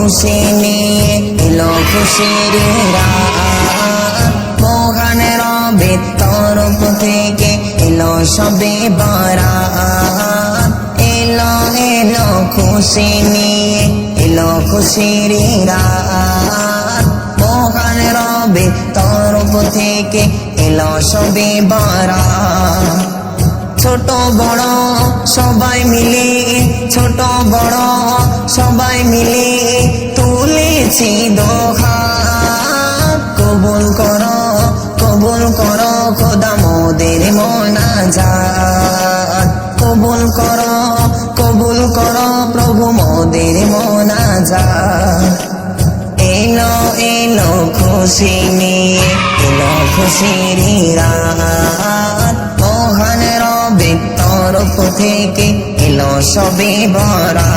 খুশি নিয়ে এলো খুশির রাত, মহান রবের তরফ থেকে এলো সবে বরাত। এলো এলো খুশি নিয়ে এলো খুশির রাত, মহান রবের তরফ থেকে এলো সবে বরাত। ছোট বড় সবাই মিলে, ছোট বড় সবাই মিলে তুলেছি দোহাত, কবুল করো খোদা মোদের মোনাজাত, কবুল করো প্রভু মোদের মোনাজাত। এলো এলো খুশি নিয়ে এলো খুশির রাত, মহান রবের তরফ থেকে এলো সবে বরাত।